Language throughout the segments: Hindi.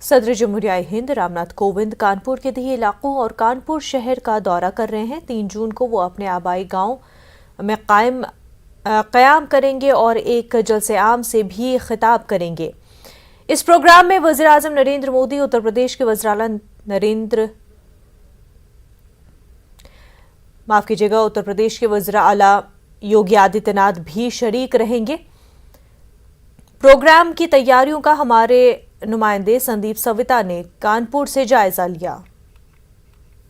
सदर जमहूरिया हिंद रामनाथ कोविंद कानपुर के दिए इलाकों और कानपुर शहर का दौरा कर रहे हैं। 3 जून को वो अपने आबाई गांव में क़याम करेंगे और एक जलसे आम से भी खिताब करेंगे। इस प्रोग्राम में वज़ीर आज़म नरेंद्र मोदी, उत्तर प्रदेश के उत्तर प्रदेश के वज़ीर आला योगी आदित्यनाथ भी शरीक रहेंगे। प्रोग्राम की तैयारियों का हमारे नुमाइंदे संदीप सविता ने कानपुर से जायजा लिया।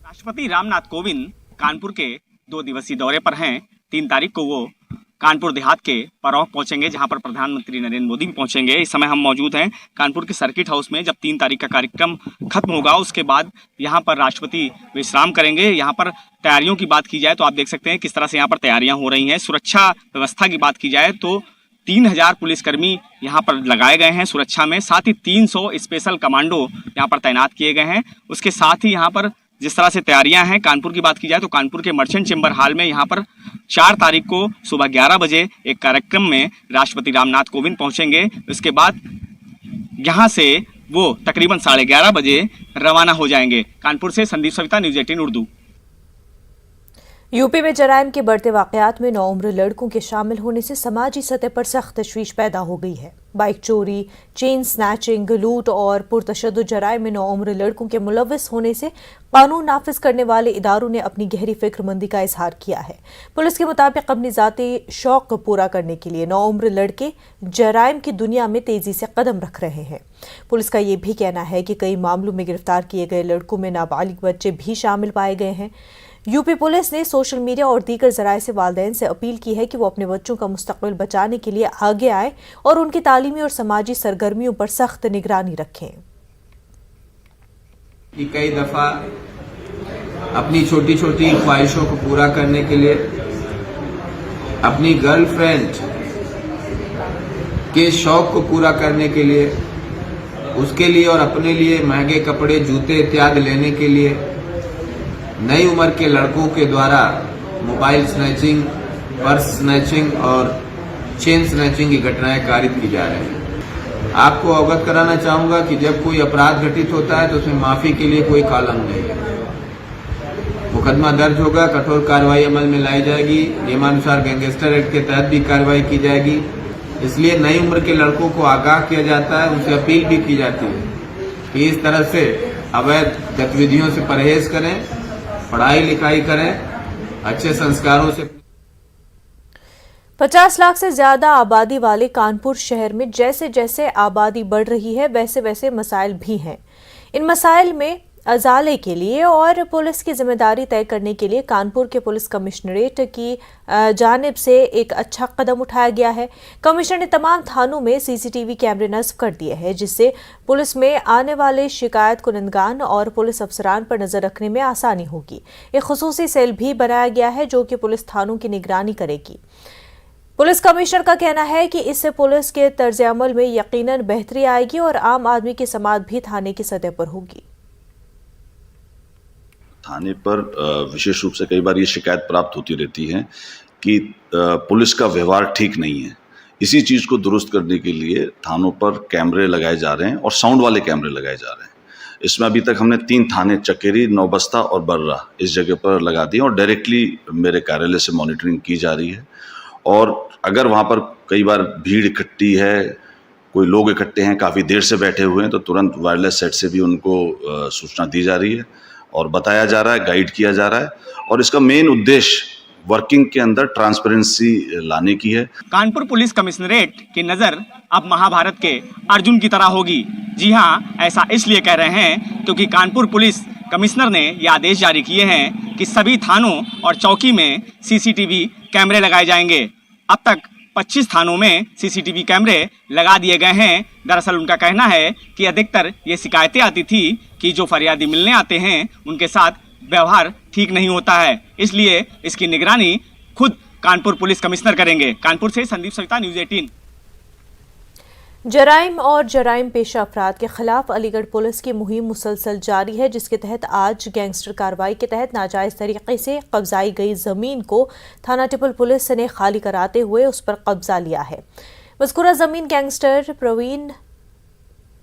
राष्ट्रपति रामनाथ कोविंद कानपुर के 2 दिवसीय दौरे पर हैं। 3 तारीख को वो कानपुर देहात के परौख पहुंचेंगे, जहां पर प्रधानमंत्री नरेंद्र मोदी भी पहुंचेंगे। इस समय हम मौजूद हैं कानपुर के सर्किट हाउस में। जब 3 तारीख का कार्यक्रम खत्म होगा, उसके बाद यहां पर राष्ट्रपति विश्राम करेंगे। यहां पर तैयारियों की बात की जाए तो आप देख सकते हैं किस तरह से यहाँ पर तैयारियां हो रही हैं। सुरक्षा व्यवस्था की बात की जाए तो 3000 पुलिसकर्मी यहाँ पर लगाए गए हैं सुरक्षा में। साथ ही 300 स्पेशल कमांडो यहाँ पर तैनात किए गए हैं। उसके साथ ही यहाँ पर जिस तरह से तैयारियां हैं, कानपुर की बात की जाए तो कानपुर के मर्चेंट चेंबर हॉल में यहाँ पर 4 तारीख को सुबह 11 बजे एक कार्यक्रम में राष्ट्रपति रामनाथ कोविंद पहुंचेंगे। उसके बाद यहाँ से वो तकरीबन 11:30 बजे रवाना हो जाएंगे। कानपुर से संदीप सविता, न्यूज़ 18 उर्दू। यूपी में जराइम के बढ़ते वाकयात में 9 उम्र लड़कों के शामिल होने से समाजी सतह पर सख्त तशवीश पैदा हो गई है। बाइक चोरी, चेन स्नैचिंग, लूट और पुरतशद्दुद जराइम में 9 उम्र लड़कों के मुलव्विस होने से कानून नाफिज करने वाले इदारों ने अपनी गहरी फिक्रमंदी का इजहार किया है। पुलिस के मुताबिक अपनी जाती शौक पूरा करने के लिए 9 उम्र लड़के जराइम की दुनिया में तेजी से कदम रख रहे हैं। पुलिस का ये भी कहना है कि कई मामलों में गिरफ्तार किए गए लड़कों में नाबालिग बच्चे भी शामिल पाए गए हैं। यूपी पुलिस ने सोशल मीडिया और दीगर जराए से वालिदैन से अपील की है कि वो अपने बच्चों का मुस्तकबिल बचाने के लिए आगे आए और उनकी तालीमी और समाजी सरगर्मियों पर सख्त निगरानी रखें। कई दफा अपनी छोटी छोटी ख्वाहिशों को पूरा करने के लिए अपनी गर्लफ्रेंड के शौक को पूरा करने के लिए, उसके लिए और अपने लिए महंगे कपड़े, जूते इत्यादि लेने के लिए नई उम्र के लड़कों के द्वारा मोबाइल स्नैचिंग, पर्स स्नैचिंग और चेन स्नैचिंग की घटनाएं कारित की जा रही हैं। आपको अवगत कराना चाहूंगा कि जब कोई अपराध घटित होता है तो उसमें माफी के लिए कोई कॉलम नहीं है। मुकदमा दर्ज होगा, कठोर कार्रवाई अमल में लाई जाएगी। नियमानुसार गैंगस्टर एक्ट के तहत भी कार्रवाई की जाएगी। इसलिए नई उम्र के लड़कों को आगाह किया जाता है, उनसे अपील भी की जाती है कि इस तरह से अवैध गतिविधियों से परहेज करें, पढ़ाई लिखाई करें, अच्छे संस्कारों से। 50 लाख से ज्यादा आबादी वाले कानपुर शहर में जैसे जैसे आबादी बढ़ रही है वैसे वैसे मसाइल भी हैं। इन मसाइल में अजाले के लिए और पुलिस की जिम्मेदारी तय करने के लिए कानपुर के पुलिस कमिश्नरेट की जानिब से एक अच्छा कदम उठाया गया है। कमिश्नर ने तमाम थानों में सीसीटीवी कैमरे नस्ब कर दिए हैं, जिससे पुलिस में आने वाले शिकायत कुनंदगान और पुलिस अफसरान पर नजर रखने में आसानी होगी। एक खुसूसी सेल भी बनाया गया है जो कि पुलिस थानों की निगरानी करेगी। पुलिस कमिश्नर का कहना है कि इससे पुलिस के तर्ज अमल में यकीनन बेहतरी आएगी और आम आदमी की समाअत भी थाने की सतह पर होगी। थाने पर विशेष रूप से कई बार ये शिकायत प्राप्त होती रहती है कि पुलिस का व्यवहार ठीक नहीं है। इसी चीज़ को दुरुस्त करने के लिए थानों पर कैमरे लगाए जा रहे हैं और साउंड वाले कैमरे लगाए जा रहे हैं। इसमें अभी तक हमने 3 थाने, चकेरी, नौबस्ता और बर्रा, इस जगह पर लगा दिए और डायरेक्टली मेरे कार्यालय से मॉनिटरिंग की जा रही है। और अगर वहाँ पर कई बार भीड़ इकट्ठी है, कोई लोग इकट्ठे हैं, काफ़ी देर से बैठे हुए हैं, तो तुरंत वायरलेस सेट से भी उनको सूचना दी जा रही है और बताया जा रहा है, गाइड किया जा रहा है। और इसका मेन उद्देश्य वर्किंग के अंदर ट्रांसपेरेंसी लाने की है। कानपुर पुलिस कमिश्नरेट की नजर अब महाभारत के अर्जुन की तरह होगी। जी हाँ, ऐसा इसलिए कह रहे हैं क्योंकि कानपुर पुलिस कमिश्नर ने ये आदेश जारी किए हैं कि सभी थानों और चौकी में सीसीटीवी कैमरे लगाए जाएंगे। अब तक 25 थानों में सीसीटीवी कैमरे लगा दिए गए हैं। दरअसल उनका कहना है कि अधिकतर ये शिकायतें आती थी कि जो फरियादी मिलने आते हैं उनके साथ व्यवहार ठीक नहीं होता है, इसलिए इसकी निगरानी खुद कानपुर पुलिस कमिश्नर करेंगे। कानपुर से संदीप सविता, न्यूज़ 18। जराइम और जराइम पेशा अफराद के खिलाफ अलीगढ़ पुलिस की मुहिम मुसलसल जारी है, जिसके तहत आज गैंगस्टर कार्रवाई के तहत नाजायज तरीके से कब्जाई गई जमीन को थाना टिपल पुलिस ने खाली कराते हुए उस पर कब्जा लिया है। मज़कूरा जमीन गैंगस्टर प्रवीण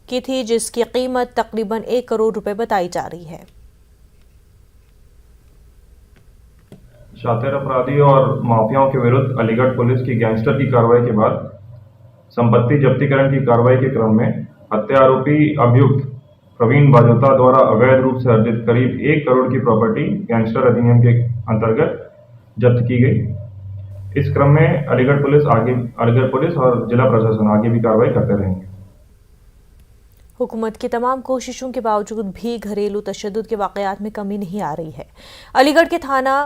की थी, जिसकी कीमत तकरीबन 1 करोड़ रुपए बताई जा रही है। शातिर अपराधी और माफियाओं के विरुद्ध अलीगढ़ पुलिस की गैंगस्टर की कार्रवाई के बाद संपत्ति जब्तीकरण की कार्रवाई के क्रम में हत्या आरोपी अभियुक्त प्रवीण बाजोता द्वारा अवैध रूप से अर्जित करीब 1 करोड़ की प्रॉपर्टी गैंगस्टर अधिनियम के अंतर्गत जब्त की गई। इस क्रम में अलीगढ़ पुलिस और जिला प्रशासन आगे भी कार्रवाई करते रहेंगे। हुकूमत की तमाम कोशिशों के बावजूद भी घरेलू तशद्दुद के वाकयात में कमी नहीं आ रही है। अलीगढ़ के थाना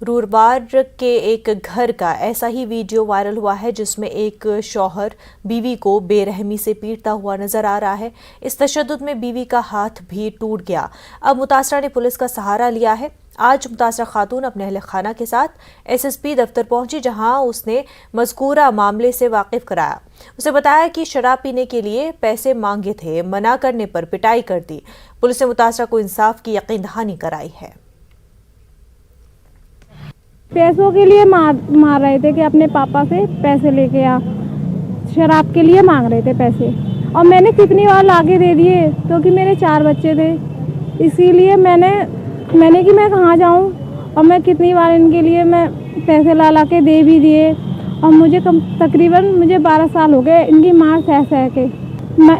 रूरबार के एक घर का ऐसा ही वीडियो वायरल हुआ है, जिसमें एक शौहर बीवी को बेरहमी से पीटता हुआ नजर आ रहा है। इस तशद्दुद में बीवी का हाथ भी टूट गया। अब मुतासरा ने पुलिस का सहारा लिया है। आज मुतासरा खातून अपने अहले खाना के साथ SSP दफ्तर पहुंची, जहां उसने मज़कूरा मामले से वाकिफ कराया। उसे बताया कि शराब पीने के लिए पैसे मांगे थे, मना करने पर पिटाई कर दी। पुलिस ने मुतासरा को इंसाफ की यकीन दहानी कराई है। पैसों के लिए मार रहे थे कि अपने पापा से पैसे लेके आ, शराब के लिए मांग रहे थे पैसे, और मैंने कितनी बार लाके दे दिए क्योंकि मेरे 4 बच्चे थे। इसीलिए मैंने कि मैं कहाँ जाऊँ, और मैं कितनी बार इनके लिए मैं पैसे ला के दे भी दिए, और मुझे तकरीबन 12 साल हो गए इनकी मार सह के।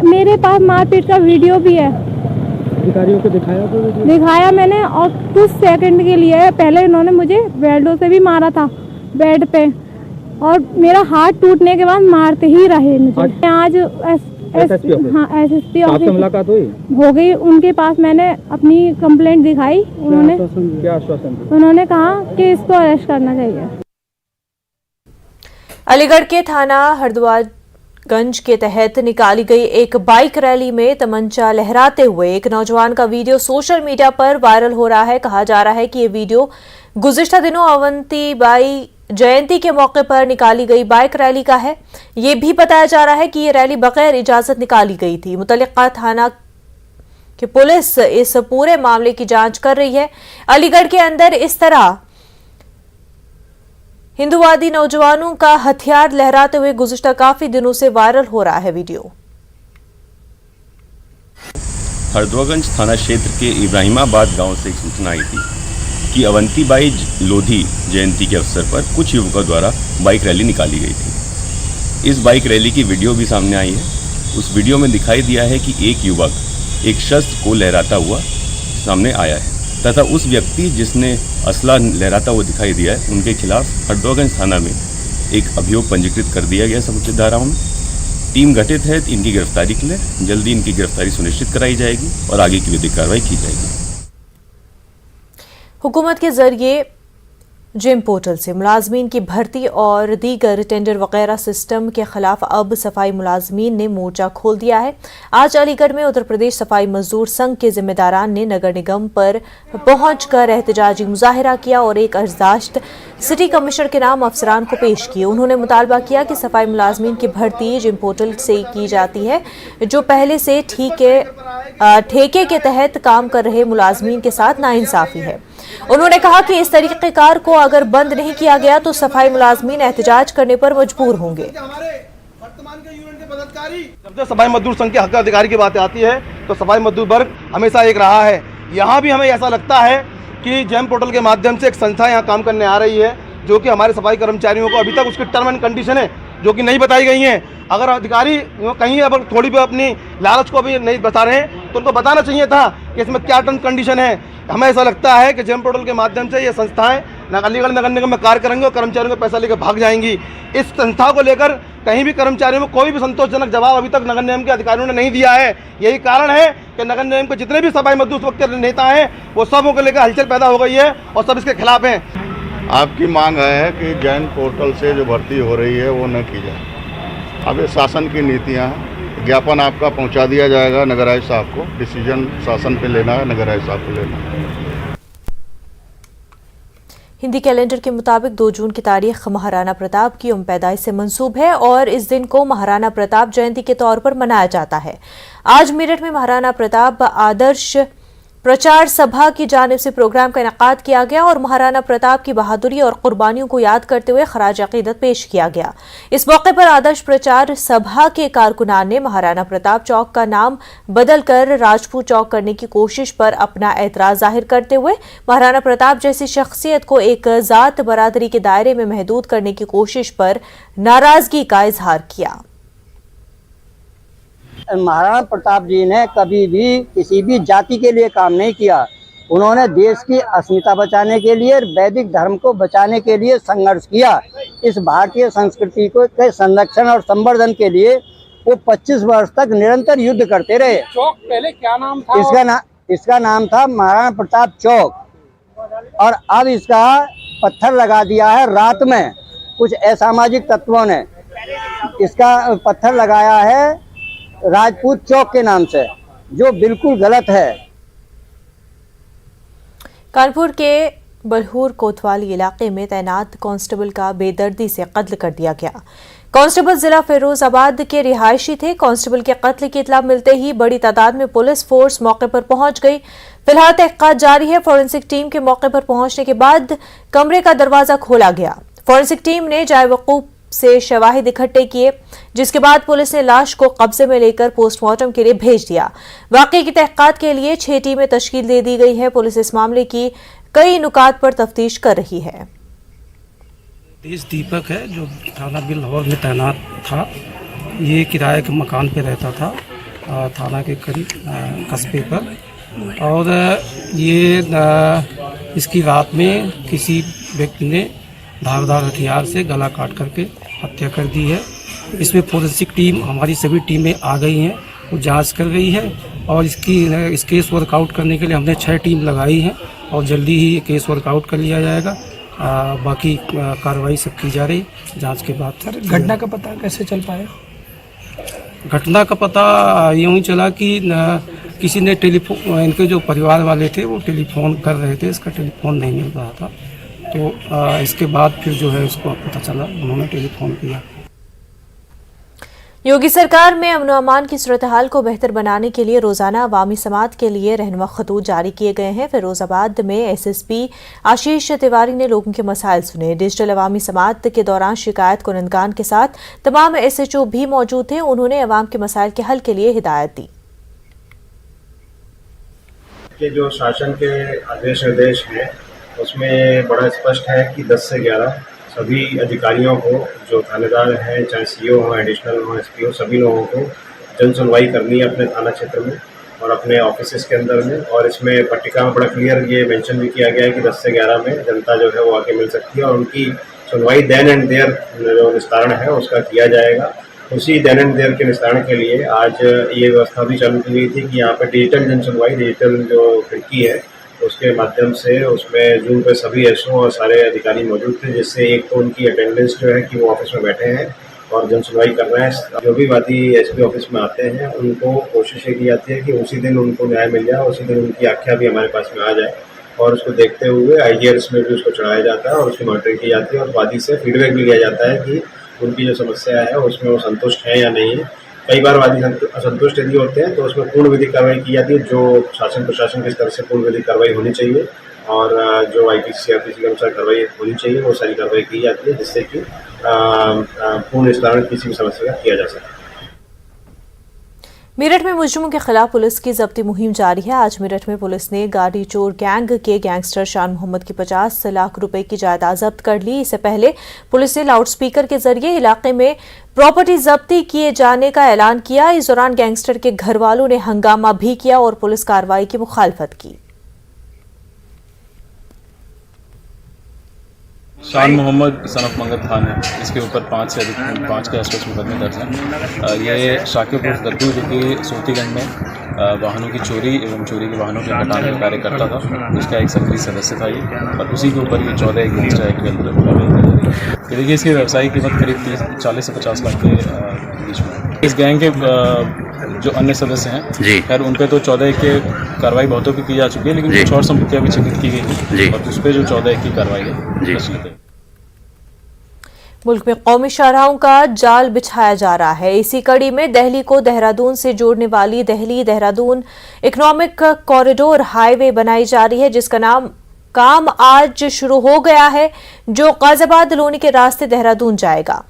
मेरे पास मारपीट का वीडियो भी है, अधिकारियों को दिखाया मैंने, और कुछ सेकंड के लिए पहले इन्होंने मुझे बेल्टों से भी मारा था बेड पे, और मेरा हाथ टूटने के बाद मारते ही रहे मुझे। आज SSP ऑफिस मुलाकात हुई हो गई, उनके पास मैंने अपनी कंप्लेंट दिखाई। क्या आश्वासन? उन्होंने कहा कि इसको अरेस्ट करना चाहिए। अलीगढ़ के थाना हरद्वारगंज के तहत निकाली गई एक बाइक रैली में तमंचा लहराते हुए एक नौजवान का वीडियो सोशल मीडिया पर वायरल हो रहा है। कहा जा रहा है कि ये वीडियो गुज़िश्ता दिनों अवंतीबाई जयंती के मौके पर निकाली गई बाइक रैली का है। ये भी बताया जा रहा है कि ये रैली बगैर इजाजत निकाली गई थी। मुतल्लिका थाना की पुलिस इस पूरे मामले की जांच कर रही है। अलीगढ़ के अंदर इस तरह हिंदूवादी नौजवानों का हथियार लहराते हुए गुज़िश्ता काफी दिनों से वायरल हो रहा है वीडियो। हरद्वारगंज थाना क्षेत्र के इब्राहिमाबाद गांव से एक सूचना आई थी कि अवंतीबाई लोधी जयंती के अवसर पर कुछ युवकों द्वारा बाइक रैली निकाली गई थी। इस बाइक रैली की वीडियो भी सामने आई है। उस वीडियो में दिखाई दिया है कि एक युवक एक शस्त्र को लहराता हुआ सामने आया है तथा उस व्यक्ति जिसने असला लहराता हुआ दिखाई दिया है उनके खिलाफ हरद्वारगंज थाना में एक अभियोग पंजीकृत कर दिया गया समुचित धाराओं में। टीम गठित है इनकी गिरफ्तारी के लिए। जल्दी इनकी गिरफ्तारी सुनिश्चित कराई जाएगी और आगे की विधिक कार्रवाई की जाएगी। हुकूमत के जरिए जिम पोर्टल से मुलाजमीन की भर्ती और दीगर टेंडर वगैरह सिस्टम के खिलाफ अब सफाई मुलाजमीन ने मोर्चा खोल दिया है। आज अलीगढ़ में उत्तर प्रदेश सफाई मजदूर संघ के जिम्मेदारान ने नगर निगम पर पहुंचकर एहतजाजी मुजाहिरा किया और एक अर्जदाश्त सिटी कमिश्नर के नाम अफसरान को पेश की। उन्होंने मुतालबा किया कि सफाई मुलाजमीन की भर्ती जिम पोर्टल से की जाती है, जो पहले से ठेके के तहत काम कर रहे मुलाजमीन के साथ नाइंसाफी है। उन्होंने कहा कि इस तरीक़ेकार को अगर बंद नहीं किया गया तो सफाई मुलाजमीन एहतजाज करने पर मजबूर होंगे। जब सफाई मजदूर संघ के हक अधिकारी की बात आती है तो सफाई मजदूर वर्ग हमेशा एक रहा है। यहाँ भी हमें ऐसा लगता है कि जेम पोर्टल के माध्यम से एक संस्था यहाँ काम करने आ रही है, जो कि हमारे सफाई कर्मचारियों को अभी तक उसकी टर्म एंड कंडीशन है जो कि नहीं बताई गई हैं। अगर अधिकारी कहीं अगर थोड़ी भी अपनी लालच को भी नहीं बता रहे हैं तो उनको बताना चाहिए था कि इसमें क्या टर्म कंडीशन है। हमें ऐसा लगता है कि जेम पोर्टल के माध्यम से ये संस्थाएं अलीगढ़ नगर निगम में कार्य करेंगे और कर्मचारियों को पैसा लेकर भाग जाएंगी। इस संस्था को लेकर कहीं भी कर्मचारियों में कोई भी संतोषजनक जवाब अभी तक नगर निगम के अधिकारियों ने नहीं दिया है। यही कारण है कि नगर निगम के जितने भी सफाई मजदूर वक्त के नेता हैं वो सबों को लेकर हलचल पैदा हो गई है और सब इसके खिलाफ हैं। आपकी मांग है कि जैन पोर्टल से जो भर्ती हो रही है वो न की जाए। अब ये शासन की नीतियाँ हैं, ज्ञापन आपका पहुंचा दिया जाएगा नगर आयुक्त साहब को। डिसीजन शासन पे लेना है, नगर आयुक्त साहब को लेना है। हिंदी कैलेंडर के मुताबिक 2 जून की तारीख महाराणा प्रताप की पैदाइश से मंसूब है और इस दिन को महाराणा प्रताप जयंती के तौर पर मनाया जाता है। आज मेरठ में महाराणा प्रताप आदर्श प्रचार सभा की जानिब से प्रोग्राम का इनेकाद किया गया और महाराणा प्रताप की बहादुरी और कुर्बानियों को याद करते हुए खराज अकीदत पेश किया गया। इस मौके पर आदर्श प्रचार सभा के कारकुनान ने महाराणा प्रताप चौक का नाम बदलकर राजपूत चौक करने की कोशिश पर अपना एतराज जाहिर करते हुए महाराणा प्रताप जैसी शख्सियत को एक जात बरादरी के दायरे में महदूद करने की कोशिश पर नाराजगी का इजहार किया। महाराणा प्रताप जी ने कभी भी किसी भी जाति के लिए काम नहीं किया। उन्होंने देश की अस्मिता बचाने के लिए, वैदिक धर्म को बचाने के लिए संघर्ष किया। इस भारतीय संस्कृति को के संरक्षण और संवर्धन के लिए वो 25 वर्ष तक निरंतर युद्ध करते रहे। चौक पहले क्या नाम था? इसका नाम था महाराणा प्रताप चौक और अब इसका पत्थर लगा दिया है रात में कुछ असामाजिक तत्वों ने। इसका पत्थर लगाया है राजपूत चौक के नाम से, जो बिल्कुल गलत है। कानपुर के बलहूर कोतवाली इलाके में तैनात कांस्टेबल का बेदर्दी से कत्ल कर दिया गया। कांस्टेबल जिला फिरोजाबाद के रिहायशी थे। कांस्टेबल के कत्ल की इत्तला मिलते ही बड़ी तादाद में पुलिस फोर्स मौके पर पहुंच गई। फिलहाल तहकीकात जारी है। फोरेंसिक टीम के मौके पर पहुंचने के बाद कमरे का दरवाजा खोला गया। फोरेंसिक टीम ने जाए वकूफ से शवाहिद इकट्ठे किए, जिसके बाद पुलिस ने लाश को कब्जे में लेकर पोस्टमार्टम के लिए भेज दिया। वाकये की तहकीकात के लिए 6 टीमें तश्कील दे दी गई है। पुलिस इस मामले की कई नुकात पर तफ्तीश कर रही है। देश दीपक है जो थाना बिलहौर में तैनात था। ये किराए के मकान पे रहता था थाना के करीब कस्बे पर, और ये इसकी रात में किसी व्यक्ति ने धारदार हथियार से गला काट करके हत्या कर दी है। इसमें फोरेंसिक टीम, हमारी सभी टीमें आ गई हैं, वो जांच कर रही है और इस केस वर्कआउट करने के लिए हमने 6 टीम लगाई हैं और जल्दी ही ये केस वर्कआउट कर लिया जाएगा। बाकी कार्रवाई सब की जा रही जांच के बाद। सर, घटना का पता कैसे चल पाया? घटना का पता यूँ ही चला कि किसी ने टेलीफोन, इनके जो परिवार वाले थे वो टेलीफोन कर रहे थे, इसका टेलीफोन नहीं मिल रहा था, तो इसके बाद फिर जो है उसको पता चला, उन्होंने टेलीफोन किया। योगी सरकार में अमन अमान की सूरत हाल को बेहतर बनाने के लिए रोजाना अवामी समात के लिए रहनुमा खतूत जारी किए गए हैं। फिरोजाबाद में एसएसपी आशीष तिवारी ने लोगों के मसाइल सुने। डिजिटल अवामी समात के दौरान शिकायत कुनंदगान के साथ तमाम एसएचओ भी मौजूद थे। उन्होंने अवाम के मसाइल के हल के लिए हिदायत दी। के जो शासन के आदेश निर्देश हैं उसमें बड़ा स्पष्ट है कि 10 से 11 सभी अधिकारियों को, जो थानेदार हैं, चाहे सीओ हो, एडिशनल हो, एसपी हो, सभी लोगों को जन सुनवाई करनी है अपने थाना क्षेत्र में और अपने ऑफिस के अंदर में। और इसमें पट्टिका में बड़ा क्लियर ये मेंशन भी किया गया है कि 10 से 11 में जनता जो है वो आके मिल सकती है और उनकी सुनवाई देन एंड देयर जो निस्तारण है उसका किया जाएगा। उसी देन एंड देयर के निस्तारण के लिए आज ये व्यवस्था भी चालू की गई थी कि यहाँ पर डिजिटल जन सुनवाई, डिजिटल जो खिड़की है उसके माध्यम से उसमें जूम पे सभी एसओ और सारे अधिकारी मौजूद थे, जिससे एक तो उनकी अटेंडेंस जो है कि वो ऑफिस में बैठे हैं और जन सुनवाई कर रहे हैं। जो भी वादी एसपी ऑफिस में आते हैं उनको कोशिश ये की जाती है कि उसी दिन उनको न्याय मिल जाए, उसी दिन उनकी आख्या भी हमारे पास में आ जाए और उसको देखते हुए IGRs में भी उसको चढ़ाया जाता है और उसकी मॉनिटरिंग की जाती है और वादी से फीडबैक भी लिया जाता है कि उनकी जो समस्या है उसमें वो संतुष्ट हैं या नहीं है। कई बार वादी असंतुष्ट यदि होते हैं तो उसमें पूर्ण विधिक कार्रवाई की जाती है, जो शासन प्रशासन की स्तर से पूर्ण विधिक कार्रवाई होनी चाहिए और जो IPC CRPC के अनुसार कार्रवाई होनी चाहिए वो सारी कार्रवाई की जाती है, जिससे कि पूर्ण निस्तारण किसी भी समस्या का किया जा सके। मेरठ में मुजरिमों के खिलाफ पुलिस की जब्ती मुहिम जारी है। आज मेरठ में पुलिस ने गाड़ी चोर गैंग के गैंगस्टर शान मोहम्मद की 50 लाख रुपए की जायदाद जब्त कर ली। इससे पहले पुलिस ने लाउडस्पीकर के जरिए इलाके में प्रॉपर्टी जब्ती किए जाने का ऐलान किया। इस दौरान गैंगस्टर के घर वालों ने हंगामा भी किया और पुलिस कार्रवाई की मुखालफत की। शान मोहम्मद सन ऑफ मंगत खान है, इसके ऊपर 5 के आसपास मुकदमे दर्ज हैं। ये शाकिर दद्दू जो कि सूतीगंज में वाहनों की चोरी एवं चोरी के वाहनों के हटाने का कार्य करता था, उसका एक सक्रिय सदस्य था ये, और उसी के ऊपर ये 14 गैंगस्टर एक्ट के अंदर। देखिए इसकी व्यवसायिक कीमत करीब 40 से 50 लाख के बीच में। इस गैंग के जो अन्य सदस्य हैं खैर उन पे तो 14 के कार्रवाई बहुतों की जा चुकी है, लेकिन कुछ और संपत्तियां भी चिन्हित की गई थी और उस पर जो 14 की कार्रवाई है। मुल्क में कौमी शाहराहों का जाल बिछाया जा रहा है। इसी कड़ी में दिल्ली को देहरादून से जोड़ने वाली Delhi Dehradun economic corridor highway बनाई जा रही है, जिसका काम आज शुरू हो गया है, जो गाजियाबाद लोनी के रास्ते देहरादून जाएगा।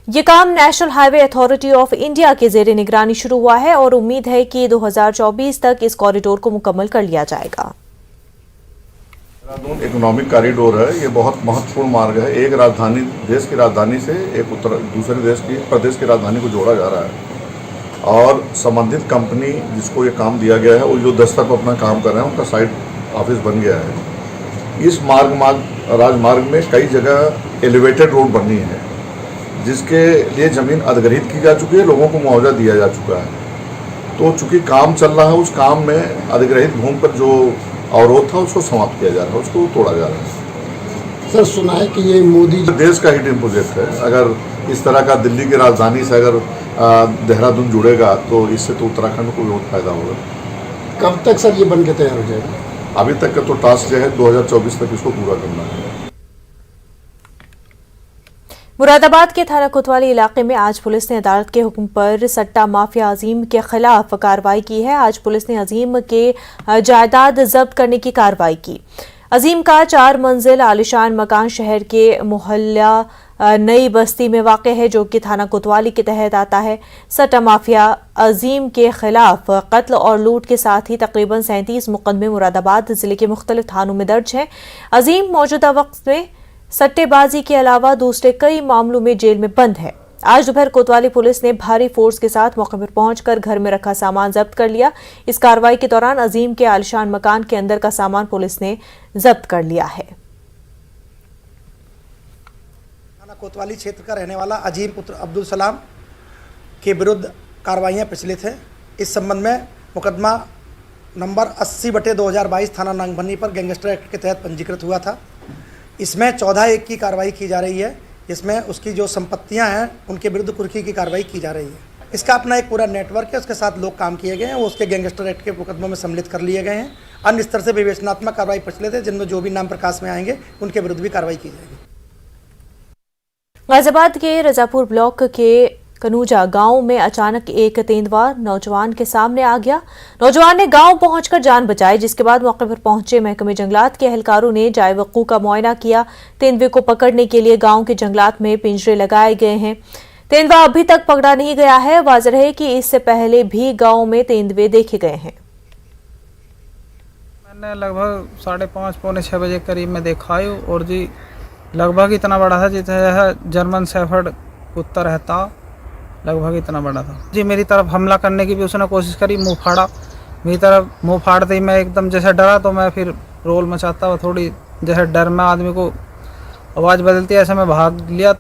ये काम national highway authority of India के जेर निगरानी शुरू हुआ है और उम्मीद है कि 2024 तक इस कॉरिडोर को मुकम्मल कर लिया जाएगा। देहरादून इकोनॉमिक कॉरिडोर है, ये बहुत महत्वपूर्ण मार्ग है। एक राजधानी, देश की राजधानी से एक दूसरे प्रदेश की राजधानी को जोड़ा जा रहा है और संबंधित कंपनी जिसको ये काम दिया गया है वो जो दस्तर पर अपना काम कर रहे हैं, उनका साइट ऑफिस बन गया है। इस राजमार्ग में कई जगह एलिवेटेड रोड बननी है, जिसके लिए ज़मीन अधिग्रहित की जा चुकी है, लोगों को मुआवजा दिया जा चुका है। तो चूंकि काम चल रहा है, उस काम में अधिग्रहित भूमि पर जो अवरोध था उसको समाप्त किया जा रहा है, उसको तोड़ा जा रहा है। सर, सुना है कि ये मोदी देश का हिडन प्रोजेक्ट है। अगर इस तरह का दिल्ली की राजधानी से अगर देहरादून जुड़ेगा तो इससे तो उत्तराखंड को बहुत फायदा होगा। कब तक सर ये बन के तैयार हो जाएगा? अभी तक का तो टास्क जो है 2024 तक इसको पूरा करना है। मुरादाबाद के थाना कोतवाली इलाके में आज पुलिस ने अदालत के हुक्म पर सट्टा माफिया अजीम के खिलाफ कार्रवाई की है। आज पुलिस ने अजीम के जायदाद जब्त करने की कार्रवाई की। अजीम का 4 मंजिल आलिशान मकान शहर के मोहल्ला नई बस्ती में वाक़ है, जो कि थाना कोतवाली के तहत आता है। सट्टा माफिया अजीम के खिलाफ कत्ल और लूट के साथ ही तकरीबन 37 मुकदमे मुरादाबाद जिले के मुख्तलिफ थानों में दर्ज हैं। अजीम मौजूदा वक्त में सट्टेबाजी के अलावा दूसरे कई मामलों में जेल में बंद है। आज दोपहर कोतवाली पुलिस ने भारी फोर्स के साथ मौके पर पहुंचकर घर में रखा सामान जब्त कर लिया। इस कार्रवाई के दौरान अजीम के आलिशान मकान के अंदर का सामान पुलिस ने जब्त कर लिया है। कोतवाली क्षेत्र का रहने वाला अजीम पुत्र अब्दुल सलाम के विरुद्ध कार्रवाइयां प्रचलित है। इस संबंध में मुकदमा नंबर 80/2022 थाना नांगभन्नी पर गैंगस्टर एक्ट के तहत पंजीकृत हुआ था। इसमें 14/1 की कार्रवाई की जा रही है। इसमें उसकी जो संपत्तियां हैं उनके विरुद्ध कुर्की की कार्रवाई की जा रही है। इसका अपना एक पूरा नेटवर्क है, उसके साथ लोग काम किए गए हैं, वो उसके गैंगस्टर एक्ट के मुकदमों में सम्मिलित कर लिए गए हैं। अन्य स्तर से विवेचनात्मक कार्रवाई प्रचलित है, जिनमें जो भी नाम प्रकाश में आएंगे उनके विरुद्ध भी कार्रवाई की जाएगी। गाजियाबाद के रजापुर ब्लॉक के कनूजा गांव में अचानक एक तेंदुआ नौजवान के सामने आ गया। नौजवान ने गांव पहुंचकर जान बचाई, जिसके बाद मौके पर पहुंचे महकमे जंगलात के एहलकारों ने जाए वक़ूअ का मुआयना किया। तेंदुए को पकड़ने के लिए गांव के जंगलात में पिंजरे लगाए गए हैं। तेंदुआ अभी तक पकड़ा नहीं गया है। वाज़ेह है कि इससे पहले भी गांव में तेंदुए देखे गए हैं। मैंने लगभग 5:30 पौने 6 बजे करीब में देखा है, और जी लगभग इतना बड़ा था जितना जर्मन शेफर्ड कुत्ता रहता, लगभग इतना बड़ा था जी। मेरी तरफ हमला करने की भी उसने कोशिश करी, मुंह फाड़ा। मेरी तरफ मुंह फाड़ते ही मैं एकदम जैसे डरा, तो मैं फिर रोल मचाता हुआ थोड़ी जैसे डर में आदमी को आवाज़ बदलती है, ऐसे मैं भाग लिया।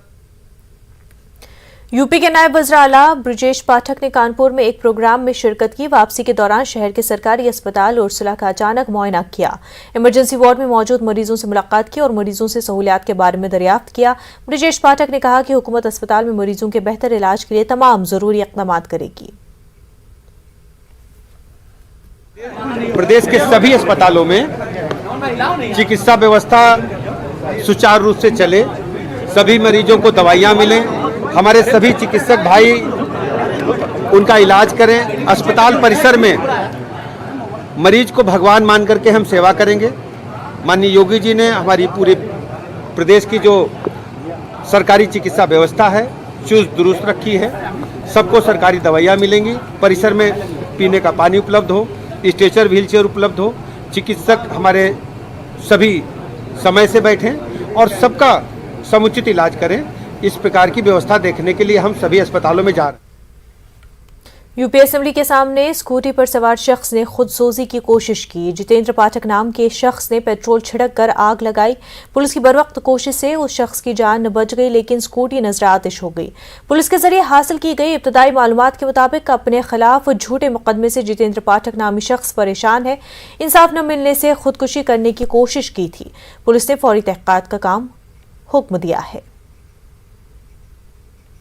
यूपी के नायब वज़ीर आला ब्रजेश पाठक ने कानपुर में एक प्रोग्राम में शिरकत की। वापसी के दौरान शहर के सरकारी अस्पताल उर्सुला का अचानक मुआयना किया। इमरजेंसी वार्ड में मौजूद मरीजों से मुलाकात की और मरीजों से सहूलियात के बारे में दरियाफ्त किया। ब्रजेश पाठक ने कहा कि हुकूमत अस्पताल में मरीजों के बेहतर इलाज के लिए तमाम जरूरी इक़दामात करेगी। प्रदेश के सभी अस्पतालों में चिकित्सा व्यवस्था सुचारू रूप से चले, सभी मरीजों को दवाइयाँ मिलें, हमारे सभी चिकित्सक भाई उनका इलाज करें। अस्पताल परिसर में मरीज को भगवान मान करके हम सेवा करेंगे। माननीय योगी जी ने हमारी पूरे प्रदेश की जो सरकारी चिकित्सा व्यवस्था है चुस्त दुरुस्त रखी है। सबको सरकारी दवाइयाँ मिलेंगी, परिसर में पीने का पानी उपलब्ध हो, स्ट्रेचर व्हीलचेयर उपलब्ध हो, चिकित्सक हमारे सभी समय से बैठें और सबका समुचित इलाज करें। इस प्रकार की व्यवस्था देखने के लिए हम सभी अस्पतालों में जा रहे हैं। यूपी असेंबली के सामने स्कूटी पर सवार शख्स ने खुदसोजी की कोशिश की। जितेंद्र पाठक नाम के शख्स ने पेट्रोल छिड़क कर आग लगाई। पुलिस की बरवक्त कोशिश से उस शख्स की जान बच गई, लेकिन स्कूटी नजर आतिश हो गई। पुलिस के जरिए हासिल की गई इब्तदाई मालूमात के मुताबिक अपने खिलाफ झूठे मुकदमे से जितेंद्र पाठक नामी शख्स परेशान है। इंसाफ न मिलने से खुदकुशी करने की कोशिश की थी। पुलिस ने फौरी तहकीकात का काम हुक्म दिया है।